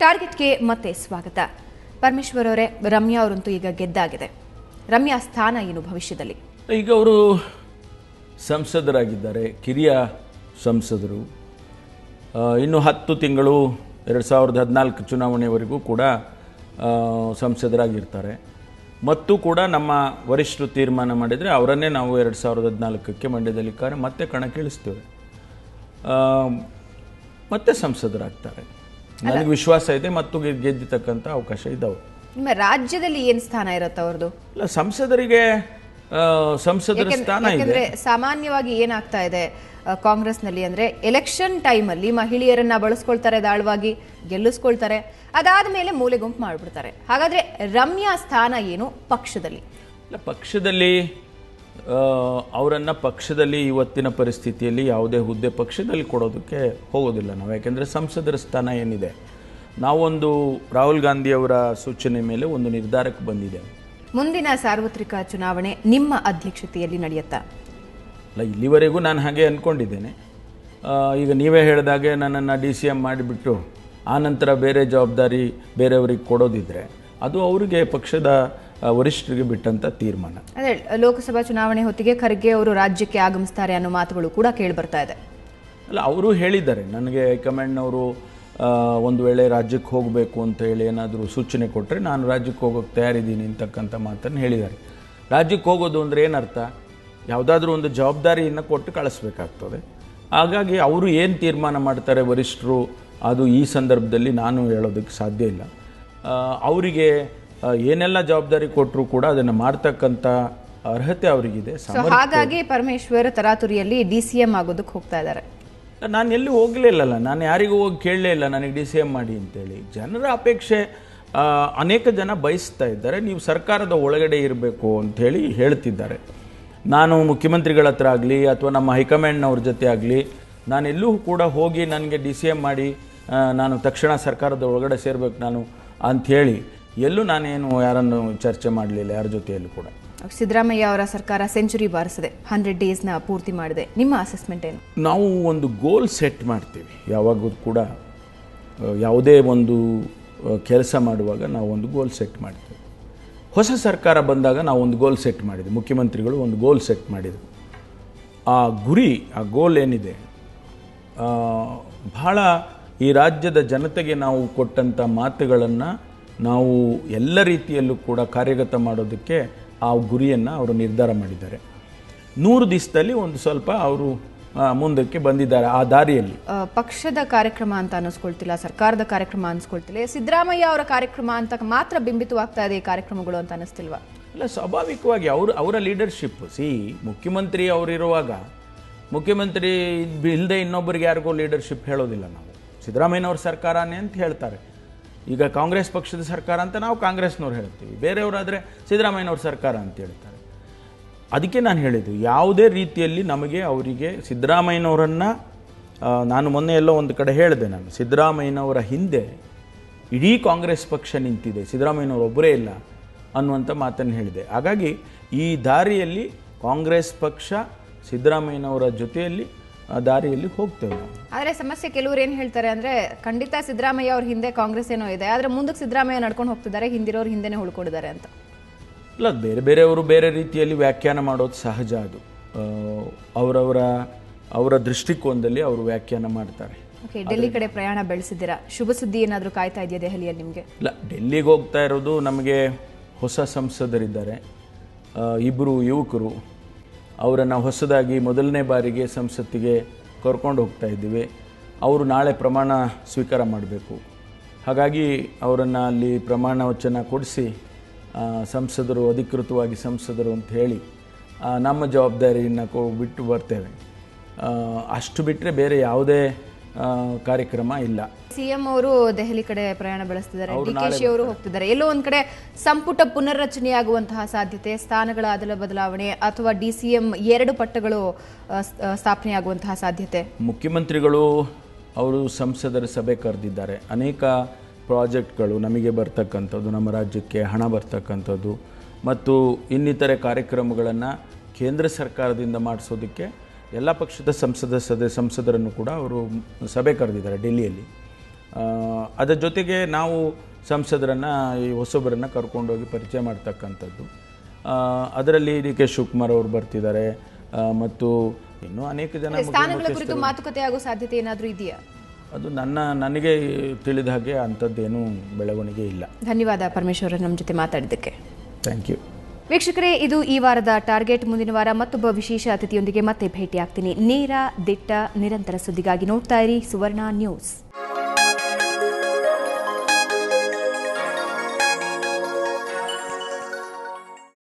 ಟಾರ್ಗೆಟ್ಗೆ ಮತ್ತೆ ಸ್ವಾಗತ. ಪರಮೇಶ್ವರ್ ಅವರೇ, ರಮ್ಯಾ ಅವರಂತೂ ಈಗ ಗೆದ್ದಾಗಿದೆ. ರಮ್ಯಾ ಸ್ಥಾನ ಏನು ಭವಿಷ್ಯದಲ್ಲಿ? ಈಗ ಅವರು ಸಂಸದರಾಗಿದ್ದಾರೆ, ಕಿರಿಯ ಸಂಸದರು. ಇನ್ನು 10 ತಿಂಗಳು 2014 ಚುನಾವಣೆವರೆಗೂ ಕೂಡ ಸಂಸದರಾಗಿರ್ತಾರೆ. ಮತ್ತು ಕೂಡ ನಮ್ಮ ವರಿಷ್ಠರು ತೀರ್ಮಾನ ಮಾಡಿದರೆ ಅವರನ್ನೇ ನಾವು 2014ಕ್ಕೆ ಮಂಡ್ಯದಲ್ಲಿ ಮತ್ತೆ ಕಣಕ್ಕಿಳಿಸ್ತೇವೆ, ಮತ್ತೆ ಸಂಸದರಾಗ್ತಾರೆ. ನನಗೆ ವಿಶ್ವಾಸ ಇದೆ ಮತ್ತು ಗೆದ್ದಿತಕ್ಕಂಥ ಅವಕಾಶ ಇದ್ದಾವೆ. ನಿಮ್ಮ ರಾಜ್ಯದಲ್ಲಿ ಏನು ಸ್ಥಾನ ಇರುತ್ತೆ ಅವ್ರದ್ದು? ಇಲ್ಲ, ಸಂಸದರಿಗೆ ಸಂಸದರ ಸ್ಥಾನ ಇದೆ. ಸಾಮಾನ್ಯವಾಗಿ ಏನಾಗ್ತಾ ಇದೆ ಕಾಂಗ್ರೆಸ್ನಲ್ಲಿ ಅಂದ್ರೆ, ಎಲೆಕ್ಷನ್ ಟೈಮಲ್ಲಿ ಮಹಿಳೆಯರನ್ನ ಬಳಸ್ಕೊಳ್ತಾರೆ, ದಾಳವಾಗಿ ಗೆಲ್ಲಿಸ್ಕೊಳ್ತಾರೆ, ಅದಾದ ಮೇಲೆ ಮೂಲೆ ಗುಂಪು ಮಾಡಿಬಿಡ್ತಾರೆ. ಹಾಗಾದ್ರೆ ರಮ್ಯಾ ಸ್ಥಾನ ಏನು ಪಕ್ಷದಲ್ಲಿ? ಇಲ್ಲ, ಪಕ್ಷದಲ್ಲಿ ಅವರನ್ನು ಪಕ್ಷದಲ್ಲಿ ಇವತ್ತಿನ ಪರಿಸ್ಥಿತಿಯಲ್ಲಿ ಯಾವುದೇ ಹುದ್ದೆ ಪಕ್ಷದಲ್ಲಿ ಕೊಡೋದಕ್ಕೆ ಹೋಗೋದಿಲ್ಲ ನಾವು. ಯಾಕೆಂದರೆ ಸಂಸದರ ಸ್ಥಾನ ಏನಿದೆ, ನಾವೊಂದು ರಾಹುಲ್ ಗಾಂಧಿಯವರ ಸೂಚನೆ ಮೇಲೆ ಒಂದು ನಿರ್ಧಾರಕ್ಕೆ ಬಂದಿದೆ. ಮುಂದಿನ ಸಾರ್ವತ್ರಿಕ ಚುನಾವಣೆ ನಿಮ್ಮ ಅಧ್ಯಕ್ಷತೆಯಲ್ಲಿ ನಡೆಯುತ್ತಾ? ಅಲ್ಲ, ಇಲ್ಲಿವರೆಗೂ ನಾನು ಹಾಗೆ ಅಂದ್ಕೊಂಡಿದ್ದೇನೆ. ಈಗ ನೀವೇ ಹೇಳಿದಾಗೆ ನನ್ನನ್ನು DCM ಮಾಡಿಬಿಟ್ಟು ಆನಂತರ ಬೇರೆ ಜವಾಬ್ದಾರಿ ಬೇರೆಯವರಿಗೆ ಕೊಡೋದಿದ್ರೆ ಅದು ಅವರಿಗೆ ಪಕ್ಷದ ವರಿಷ್ಠರಿಗೆ ಬಿಟ್ಟಂತ ತೀರ್ಮಾನ. ಅದೇ ಲೋಕಸಭಾ ಚುನಾವಣೆ ಹೊತ್ತಿಗೆ ಖರ್ಗೆ ಅವರು ರಾಜ್ಯಕ್ಕೆ ಆಗಮಿಸ್ತಾರೆ ಅನ್ನೋ ಮಾತುಗಳು ಕೂಡ ಕೇಳಿ ಬರ್ತಾ ಇದೆ. ಅಲ್ಲ, ಅವರು ಹೇಳಿದ್ದಾರೆ ನನಗೆ, ಹೈಕಮಾಂಡ್ನವರು ಒಂದು ವೇಳೆ ರಾಜ್ಯಕ್ಕೆ ಹೋಗಬೇಕು ಅಂತ ಹೇಳಿ ಏನಾದರೂ ಸೂಚನೆ ಕೊಟ್ಟರೆ ನಾನು ರಾಜ್ಯಕ್ಕೆ ಹೋಗೋಕ್ಕೆ ತಯಾರಿದ್ದೀನಿ ಅಂತಕ್ಕಂಥ ಮಾತನ್ನು ಹೇಳಿದ್ದಾರೆ. ರಾಜ್ಯಕ್ಕೆ ಹೋಗೋದು ಅಂದರೆ ಏನರ್ಥ? ಯಾವುದಾದ್ರೂ ಒಂದು ಜವಾಬ್ದಾರಿಯನ್ನು ಕೊಟ್ಟು ಕಳಿಸ್ಬೇಕಾಗ್ತದೆ. ಹಾಗಾಗಿ ಅವರು ಏನು ತೀರ್ಮಾನ ಮಾಡ್ತಾರೆ ವರಿಷ್ಠರು, ಅದು ಈ ಸಂದರ್ಭದಲ್ಲಿ ನಾನು ಹೇಳೋದಕ್ಕೆ ಸಾಧ್ಯ ಇಲ್ಲ. ಅವರಿಗೆ ಏನೆಲ್ಲ ಜವಾಬ್ದಾರಿ ಕೊಟ್ಟರು ಕೂಡ ಅದನ್ನು ಮಾಡ್ತಕ್ಕಂಥ ಅರ್ಹತೆ ಅವರಿಗಿದೆ. ಹಾಗಾಗಿ ಪರಮೇಶ್ವರ್ ತರಾತುರಿಯಲ್ಲಿ DCM ಆಗೋದಕ್ಕೆ ಹೋಗ್ತಾ ಇದ್ದಾರೆ. ನಾನು ಎಲ್ಲೂ ಹೋಗಲಿಲ್ಲಲ್ಲ, ನಾನು ಯಾರಿಗೂ ಹೋಗಿ ಕೇಳಲೇ ಇಲ್ಲ ನನಗೆ DCM ಮಾಡಿ ಅಂತೇಳಿ. ಜನರ ಅಪೇಕ್ಷೆ ಅನೇಕ ಜನ ಬಯಸ್ತಾ ಇದ್ದಾರೆ, ನೀವು ಸರ್ಕಾರದ ಒಳಗಡೆ ಇರಬೇಕು ಅಂಥೇಳಿ ಹೇಳ್ತಿದ್ದಾರೆ. ನಾನು ಮುಖ್ಯಮಂತ್ರಿಗಳ ಹತ್ರ ಆಗಲಿ ಅಥವಾ ನಮ್ಮ ಹೈಕಮಾಂಡ್ನವ್ರ ಜೊತೆ ಆಗಲಿ ನಾನೆಲ್ಲೂ ಕೂಡ ಹೋಗಿ ನನಗೆ DCM ಮಾಡಿ ನಾನು ತಕ್ಷಣ ಸರ್ಕಾರದ ಒಳಗಡೆ ಸೇರಬೇಕು ನಾನು ಅಂಥೇಳಿ ಎಲ್ಲೂ ನಾನೇನು ಯಾರನ್ನು ಚರ್ಚೆ ಮಾಡಲಿಲ್ಲ, ಯಾರ ಜೊತೆಯಲ್ಲೂ ಕೂಡ. ಸಿದ್ದರಾಮಯ್ಯ ಅವರ ಸರ್ಕಾರ ಸೆಂಚುರಿ ಬಾರಿಸಿದೆ, 100 ಡೇಸ್ನ ಪೂರ್ತಿ ಮಾಡಿದೆ. ನಿಮ್ಮ ಅಸೆಸ್ಮೆಂಟ್ ಏನು? ನಾವು ಒಂದು ಗೋಲ್ ಸೆಟ್ ಮಾಡ್ತೀವಿ ಯಾವಾಗೂ ಕೂಡ. ಯಾವುದೇ ಒಂದು ಕೆಲಸ ಮಾಡುವಾಗ ನಾವು ಒಂದು ಗೋಲ್ ಸೆಟ್ ಮಾಡ್ತೀವಿ. ಹೊಸ ಸರ್ಕಾರ ಬಂದಾಗ ನಾವು ಒಂದು ಗೋಲ್ ಸೆಟ್ ಮಾಡಿದ್ವಿ, ಮುಖ್ಯಮಂತ್ರಿಗಳು ಒಂದು ಗೋಲ್ ಸೆಟ್ ಮಾಡಿದರು. ಆ ಗುರಿ, ಆ ಗೋಲ್ ಏನಿದೆ, ಬಹಳ ಈ ರಾಜ್ಯದ ಜನತೆಗೆ ನಾವು ಕೊಟ್ಟಂಥ ಮಾತುಗಳನ್ನು ನಾವು ಎಲ್ಲ ರೀತಿಯಲ್ಲೂ ಕೂಡ ಕಾರ್ಯಗತ ಮಾಡೋದಕ್ಕೆ ಆ ಗುರಿಯನ್ನು ಅವರು ನಿರ್ಧಾರ ಮಾಡಿದ್ದಾರೆ. 100 ದಿವಸದಲ್ಲಿ ಒಂದು ಸ್ವಲ್ಪ ಅವರು ಮುಂದಕ್ಕೆ ಬಂದಿದ್ದಾರೆ ಆ ದಾರಿಯಲ್ಲಿ. ಪಕ್ಷದ ಕಾರ್ಯಕ್ರಮ ಅಂತ ಅನ್ನಿಸ್ಕೊಳ್ತಿಲ್ಲ, ಸರ್ಕಾರದ ಕಾರ್ಯಕ್ರಮ ಅನ್ನಿಸ್ಕೊಳ್ತಿಲ್ಲ, ಸಿದ್ದರಾಮಯ್ಯ ಅವರ ಕಾರ್ಯಕ್ರಮ ಅಂತ ಮಾತ್ರ ಬಿಂಬಿತವಾಗ್ತಾ ಇದೆ ಈ ಕಾರ್ಯಕ್ರಮಗಳು ಅಂತ ಅನ್ನಿಸ್ತಿಲ್ವಾ? ಇಲ್ಲ, ಸ್ವಾಭಾವಿಕವಾಗಿ ಅವರ ಲೀಡರ್ಶಿಪ್. ಮುಖ್ಯಮಂತ್ರಿ ಅವರಿರುವಾಗ ಮುಖ್ಯಮಂತ್ರಿ ಇಲ್ಲದೆ ಇನ್ನೊಬ್ಬರಿಗೆ ಯಾರಿಗೂ ಲೀಡರ್ಶಿಪ್ ಹೇಳೋದಿಲ್ಲ ನಾವು. ಸಿದ್ದರಾಮಯ್ಯನವ್ರ ಸರ್ಕಾರನೇ ಅಂತ ಹೇಳ್ತಾರೆ. ಈಗ ಕಾಂಗ್ರೆಸ್ ಪಕ್ಷದ ಸರ್ಕಾರ ಅಂತ ನಾವು ಕಾಂಗ್ರೆಸ್ನವ್ರು ಹೇಳ್ತೀವಿ, ಬೇರೆಯವರಾದರೆ ಸಿದ್ದರಾಮಯ್ಯನವ್ರ ಸರ್ಕಾರ ಅಂತ ಹೇಳ್ತಾರೆ. ಅದಕ್ಕೆ ನಾನು ಹೇಳಿದ್ದು, ಯಾವುದೇ ರೀತಿಯಲ್ಲಿ ನಮಗೆ ಅವರಿಗೆ ಸಿದ್ದರಾಮಯ್ಯನವರನ್ನು, ನಾನು ಮೊನ್ನೆ ಎಲ್ಲೋ ಒಂದು ಕಡೆ ಹೇಳಿದೆ, ನಾನು ಸಿದ್ದರಾಮಯ್ಯನವರ ಹಿಂದೆ ಇಡೀ ಕಾಂಗ್ರೆಸ್ ಪಕ್ಷ ನಿಂತಿದೆ, ಸಿದ್ದರಾಮಯ್ಯನವರು ಒಬ್ಬರೇ ಇಲ್ಲ ಅನ್ನುವಂಥ ಮಾತನ್ನು ಹೇಳಿದೆ. ಹಾಗಾಗಿ ಈ ದಾರಿಯಲ್ಲಿ ಕಾಂಗ್ರೆಸ್ ಪಕ್ಷ ಸಿದ್ದರಾಮಯ್ಯನವರ ಜೊತೆಯಲ್ಲಿ ದಾರಿಯಲ್ಲಿ ಹೋಗ್ತೇವೆ ನಾವು. ಆದರೆ ಸಮಸ್ಯೆ, ಕೆಲವರು ಏನು ಹೇಳ್ತಾರೆ ಅಂದರೆ, ಖಂಡಿತ ಸಿದ್ದರಾಮಯ್ಯ ಅವ್ರ ಹಿಂದೆ ಕಾಂಗ್ರೆಸ್ ಏನೋ ಇದೆ, ಆದರೆ ಮುಂದಕ್ಕೆ ಸಿದ್ದರಾಮಯ್ಯ ನಡ್ಕೊಂಡು ಹೋಗ್ತಿದ್ದಾರೆ, ಹಿಂದಿರೋರು ಹಿಂದೆನೇ ಉಳ್ಕೊಂಡಿದ್ದಾರೆ ಅಂತ. ಇಲ್ಲ, ಬೇರೆಯವರು ಬೇರೆ ರೀತಿಯಲ್ಲಿ ವ್ಯಾಖ್ಯಾನ ಮಾಡೋದು ಸಹಜ. ಅದು ಅವರ ದೃಷ್ಟಿಕೋನದಲ್ಲಿ ಅವರು ವ್ಯಾಖ್ಯಾನ ಮಾಡ್ತಾರೆ. ಓಕೆ, ಡೆಲ್ಲಿ ಕಡೆ ಪ್ರಯಾಣ ಬೆಳೆಸಿದ್ದೀರಾ, ಶುಭ ಸುದ್ದಿ ಏನಾದರೂ ಕಾಯ್ತಾ ಇದೆಯಾ ದೆಹಲಿಯಲ್ಲಿ ನಿಮಗೆ? ಇಲ್ಲ, ಡೆಲ್ಲಿಗೆ ಹೋಗ್ತಾ ಇರೋದು, ನಮಗೆ ಹೊಸ ಸಂಸದರಿದ್ದಾರೆ, 2 ಯುವಕರು. ಅವರನ್ನು ಹೊಸದಾಗಿ ಮೊದಲನೇ ಬಾರಿಗೆ ಸಂಸತ್ತಿಗೆ ಕರ್ಕೊಂಡು ಹೋಗ್ತಾ ಇದ್ದೀವಿ. ಅವರು ನಾಳೆ ಪ್ರಮಾಣ ಸ್ವೀಕಾರ ಮಾಡಬೇಕು. ಹಾಗಾಗಿ ಅವರನ್ನು ಅಲ್ಲಿ ಪ್ರಮಾಣ ವಚನ ಕೊಡಿಸಿ ಸಂಸದರು, ಅಧಿಕೃತವಾಗಿ ಸಂಸದರು ಅಂತ ಹೇಳಿ ನಮ್ಮ ಜವಾಬ್ದಾರಿಯನ್ನು ಬಿಟ್ಟು ಬರ್ತೇವೆ. ಅಷ್ಟು ಬಿಟ್ಟರೆ ಬೇರೆ ಯಾವುದೇ ಕಾರ್ಯಕ್ರಮ ಇಲ್ಲ. CM ಅವರು ದೆಹಲಿ ಕಡೆ ಪ್ರಯಾಣ ಬೆಳೆಸ್ತಿದ್ದಾರೆ, DKಶಿ ಅವರು ಹೋಗ್ತಿದ್ದಾರೆ. ಎಲ್ಲೋ ಒಂದ್ ಕಡೆ ಸಂಪುಟ ಪುನರ್ರಚನೆಯಾಗುವಂತಹ ಸಾಧ್ಯತೆ, ಸ್ಥಾನಗಳ ಬದಲಾವಣೆ ಅಥವಾ DCM 2 ಪಟ್ಟಗಳು ಸ್ಥಾಪನೆಯಾಗುವಂತಹ ಸಾಧ್ಯತೆ. ಮುಖ್ಯಮಂತ್ರಿಗಳು ಅವರು ಸಂಸದರ ಸಭೆ ಕರೆದಿದ್ದಾರೆ. ಅನೇಕ ಪ್ರಾಜೆಕ್ಟ್ಗಳು ನಮಗೆ ಬರ್ತಕ್ಕಂಥದ್ದು, ನಮ್ಮ ರಾಜ್ಯಕ್ಕೆ ಹಣ ಬರ್ತಕ್ಕಂಥದ್ದು ಮತ್ತು ಇನ್ನಿತರೆ ಕಾರ್ಯಕ್ರಮಗಳನ್ನು ಕೇಂದ್ರ ಸರ್ಕಾರದಿಂದ ಮಾಡಿಸೋದಕ್ಕೆ ಎಲ್ಲ ಪಕ್ಷದ ಸಂಸದರನ್ನು ಕೂಡ ಅವರು ಸಭೆ ಕರೆದಿದ್ದಾರೆ ಡೆಲ್ಲಿಯಲ್ಲಿ. ಅದರ ಜೊತೆಗೆ ನಾವು ಸಂಸದರನ್ನು ಈ ಹೊಸಬರನ್ನು ಕರ್ಕೊಂಡೋಗಿ ಪರಿಚಯ ಮಾಡ್ತಕ್ಕಂಥದ್ದು. ಅದರಲ್ಲಿ ಡಿ ಕೆ ಶಿವಕುಮಾರ್ ಅವರು ಬರ್ತಿದ್ದಾರೆ ಮತ್ತು ಇನ್ನೂ ಅನೇಕ ಜನ ಸ್ಥಾನಗಳ ಕುರಿತು ಮಾತುಕತೆ ಆಗೋ ಸಾಧ್ಯತೆ ಏನಾದರೂ ಇದೆಯಾ? ಅದು ನನಗೆ ತಿಳಿದ ಹಾಗೆ ಅಂಥದ್ದೇನೂ ಬೆಳವಣಿಗೆ ಇಲ್ಲ. ಧನ್ಯವಾದ ಪರಮೇಶ್ವರ್ ನಮ್ಮ ಜೊತೆ ಮಾತಾಡಿದ್ದಕ್ಕೆ. Thank you. ವೀಕ್ಷಕರೇ, ಇದು ಈ ವಾರದ ಟಾರ್ಗೆಟ್. ಮುಂದಿನ ವಾರ ಮತ್ತೊಬ್ಬ ವಿಶೇಷ ಅತಿಥಿಯೊಂದಿಗೆ ಮತ್ತೆ ಭೇಟಿಯಾಗ್ತೀನಿ. ನೇರ, ದಿಟ್ಟ, ನಿರಂತರ ಸುದ್ದಿಗಾಗಿ ನೋಡ್ತಾ ಇರಿ ಸುವರ್ಣ ನ್ಯೂಸ್.